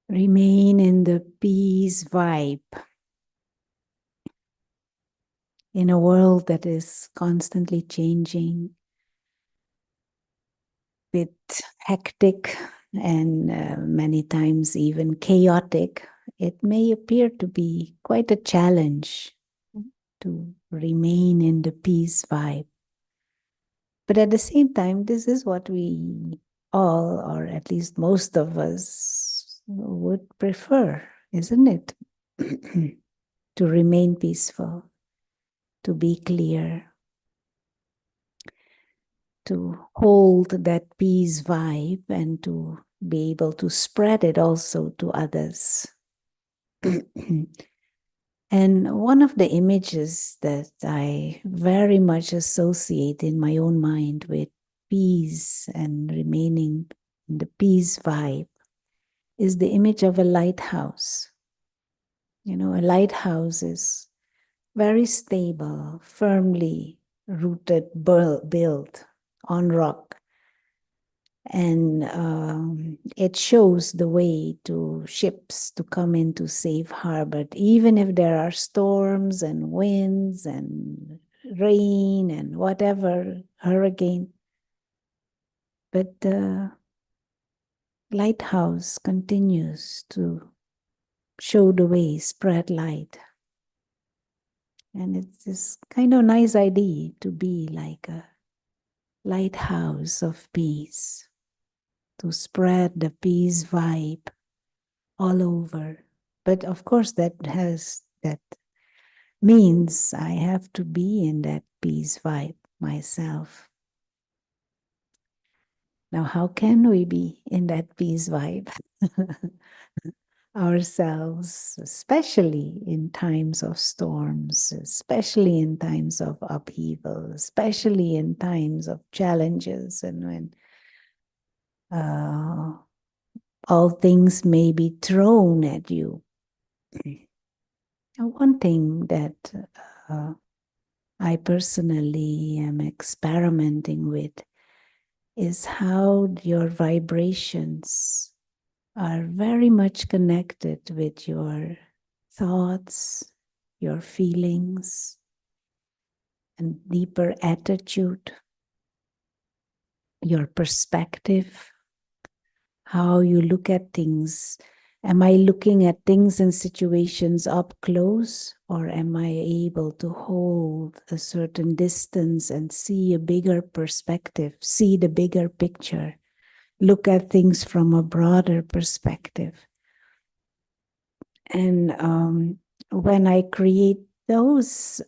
Remain in the peace vibe in a world that is constantly changing, bit hectic and many times even chaotic. It may appear to be quite a challenge to remain in the peace vibe. But at the same time, this is what we all, or at least most of us, would prefer, isn't it? To remain peaceful, to be clear, to hold that peace vibe and to be able to spread it also to others. And one of the images that I very much associate in my own mind with peace and remaining in the peace vibe is the image of a lighthouse. You know, a lighthouse is very stable, firmly rooted, built on rock. And it shows the way to ships to come into safe harbor, even if there are storms and winds and rain and whatever, hurricane. But the lighthouse continues to show the way, spread light. And it's this kind of nice idea to be like a lighthouse of peace, to spread the peace vibe all over. But of course, that means I have to be in that peace vibe myself. Now, how can we be in that peace vibe ourselves, especially in times of storms, especially in times of upheaval, especially in times of challenges, and when all things may be thrown at you? One thing that I personally am experimenting with is how your vibrations are very much connected with your thoughts, your feelings, and deeper attitude, your perspective, how you look at things. Am I looking at things and situations up close, or am I able to hold a certain distance and see a bigger perspective, see the bigger picture, look at things from a broader perspective? And when I create those,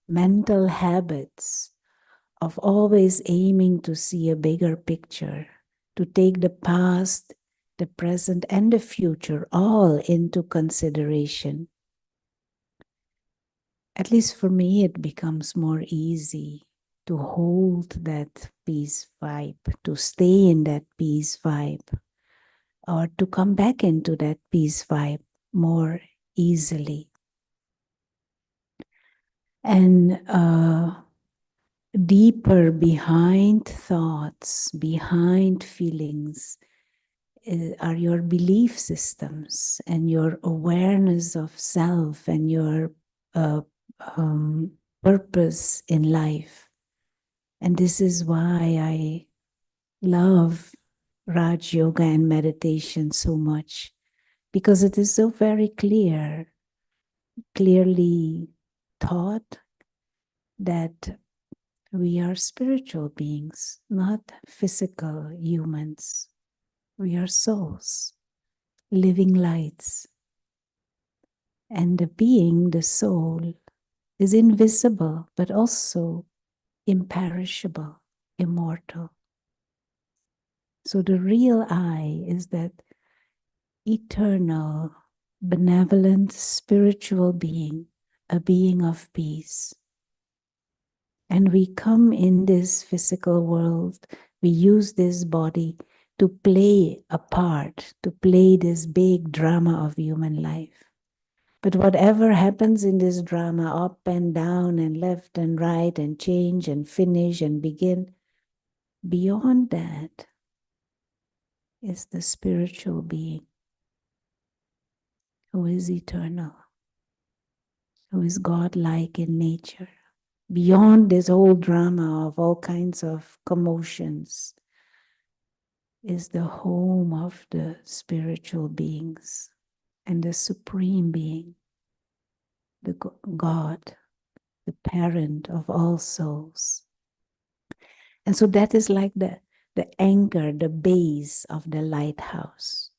mental habits of always aiming to see a bigger picture, to take the past, the present, and the future all into consideration. At least for me, it becomes more easy to hold that peace vibe, to stay in that peace vibe, or to come back into that peace vibe more easily. And deeper behind thoughts, behind feelings, are your belief systems and your awareness of self and your uh, purpose in life. And this is why I love Raj Yoga and meditation so much, because it is so very clearly taught that we are spiritual beings, not physical humans. We are souls, living lights. And the being, the soul, is invisible, but also imperishable, immortal. So the real I is that eternal, benevolent, spiritual being, a being of peace. And we come in this physical world, we use this body to play a part, to play this big drama of human life. But whatever happens in this drama, up and down and left and right and change and finish and begin, beyond that, is the spiritual being who is eternal, who is God-like in nature, beyond this whole drama of all kinds of commotions, is the home of the spiritual beings and the supreme being, the God, the parent of all souls. And so that is like the anchor, the base of the lighthouse.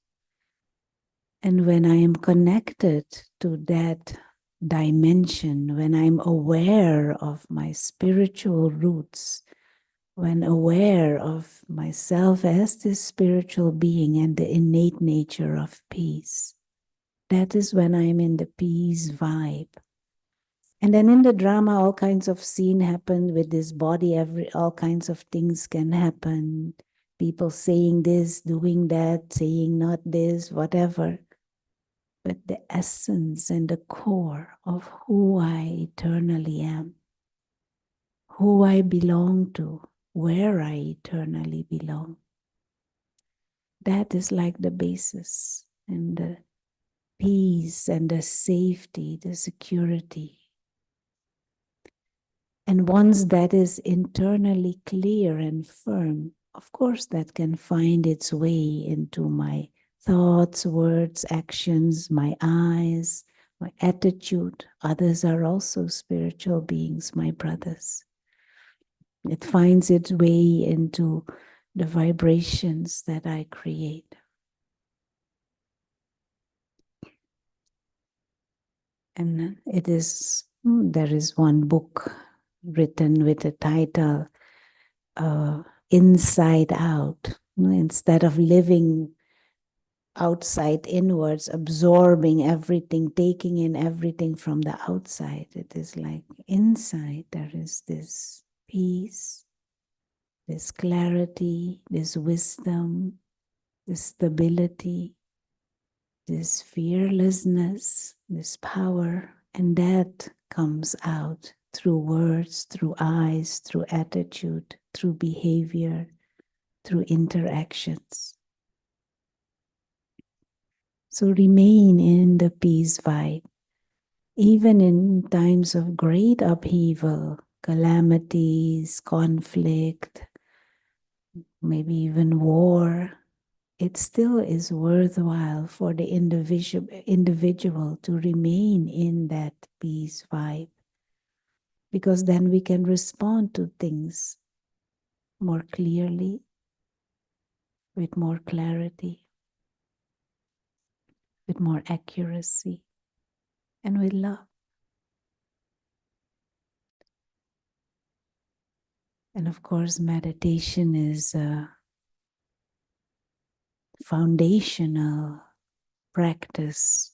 And when I am connected to that dimension, when I'm aware of my spiritual roots, when aware of myself as this spiritual being and the innate nature of peace, that is when I'm in the peace vibe. And then in the drama, all kinds of scene happen with this body, all kinds of things can happen. People saying this, doing that, saying not this, whatever. But the essence and the core of who I eternally am, who I belong to, where I eternally belong, that is like the basis and the peace and the safety, the security. And once that is internally clear and firm, of course, that can find its way into my thoughts, words, actions, my eyes, my attitude. Others are also spiritual beings, my brothers. It finds its way into the vibrations that I create. And it is, there is one book written with the title Inside Out. Instead of living outside inwards, absorbing everything, taking in everything from the outside, it is like inside there is this peace, this clarity, this wisdom, this stability, this fearlessness, this power, and that comes out through words, through eyes, through attitude, through behavior, through interactions. So remain in the peace vibe, even in times of great upheaval, calamities, conflict, maybe even war. It still is worthwhile for the individual to remain in that peace vibe, because then we can respond to things more clearly, with more clarity, with more accuracy, and with love. And of course, meditation is a foundational practice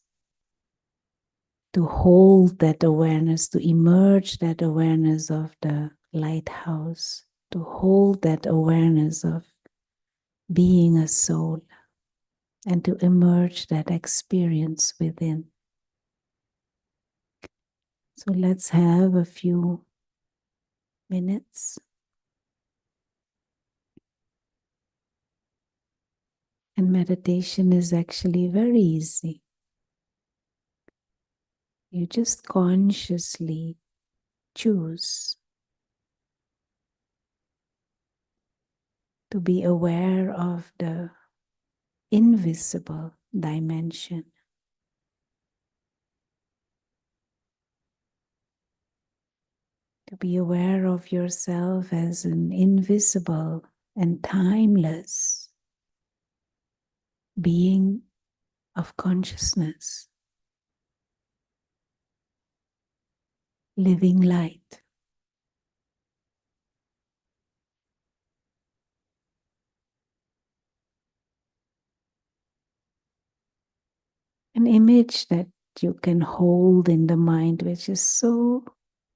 to hold that awareness, to emerge that awareness of the lighthouse, to hold that awareness of being a soul, and to emerge that experience within. So let's have a few minutes. And meditation is actually very easy. You just consciously choose to be aware of the invisible dimension, to be aware of yourself as an invisible and timeless being of consciousness, living light. An image that you can hold in the mind, which is so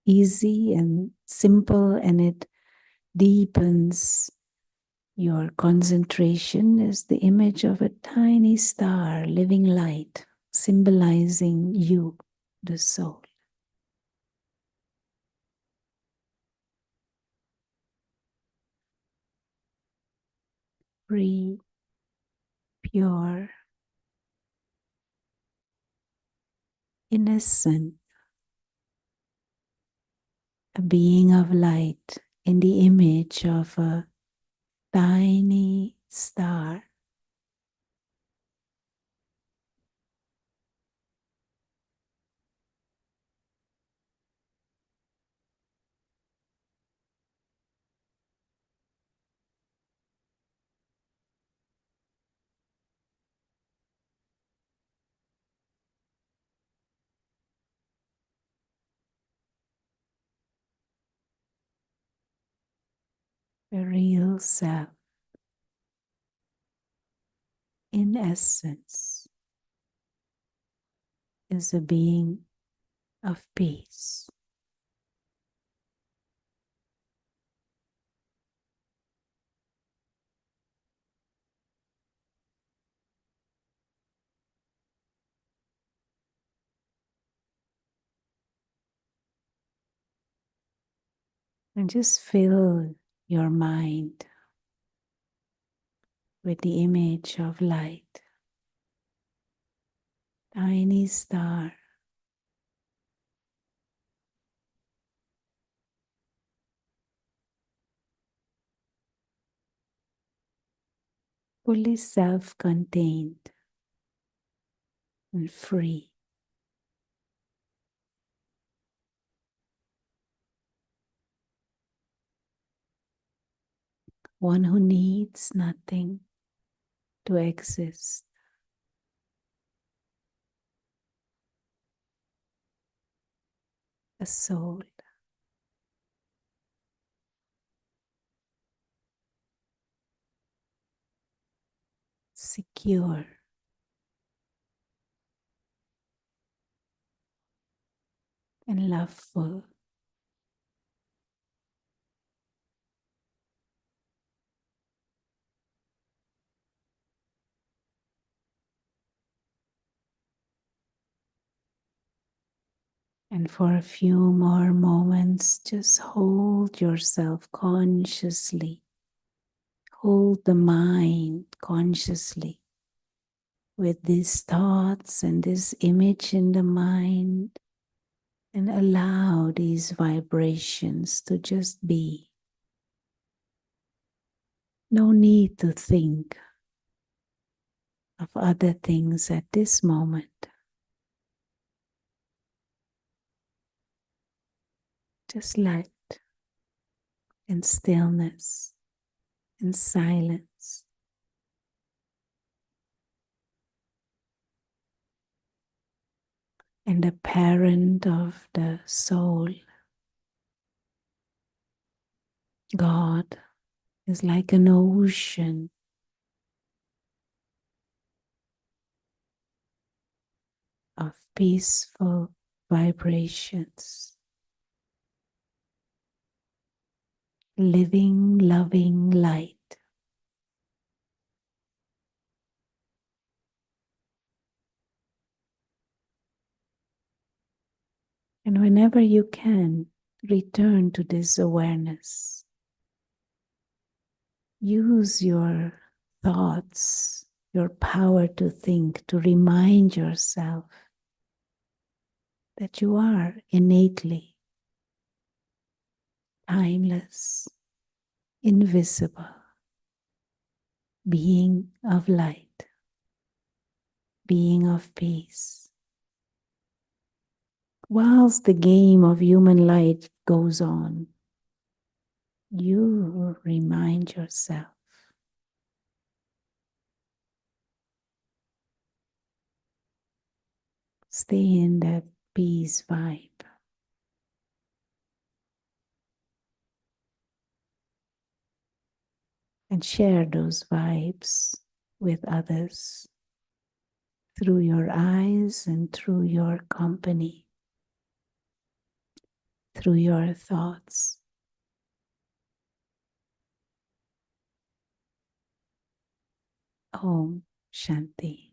easy and simple, and it deepens your concentration, is the image of a tiny star, living light, symbolizing you, the soul. Breathe pure, innocent, a being of light in the image of a tiny star. The real self, in essence, is a being of peace. And just fill your mind with the image of light, tiny star, fully self-contained and free. One who needs nothing to exist. A soul secure and loveful. And for a few more moments, just hold yourself consciously. Hold the mind consciously with these thoughts and this image in the mind, and allow these vibrations to just be. No need to think of other things at this moment. Just light and stillness and silence. And the parent of the soul, God, is like an ocean of peaceful vibrations, living, loving light. And whenever you can, return to this awareness. Use your thoughts, your power to think, to remind yourself that you are innately timeless, invisible, being of light, being of peace. Whilst the game of human life goes on, you remind yourself, stay in that peace vibe. And share those vibes with others through your eyes and through your company, through your thoughts. Om Shanti.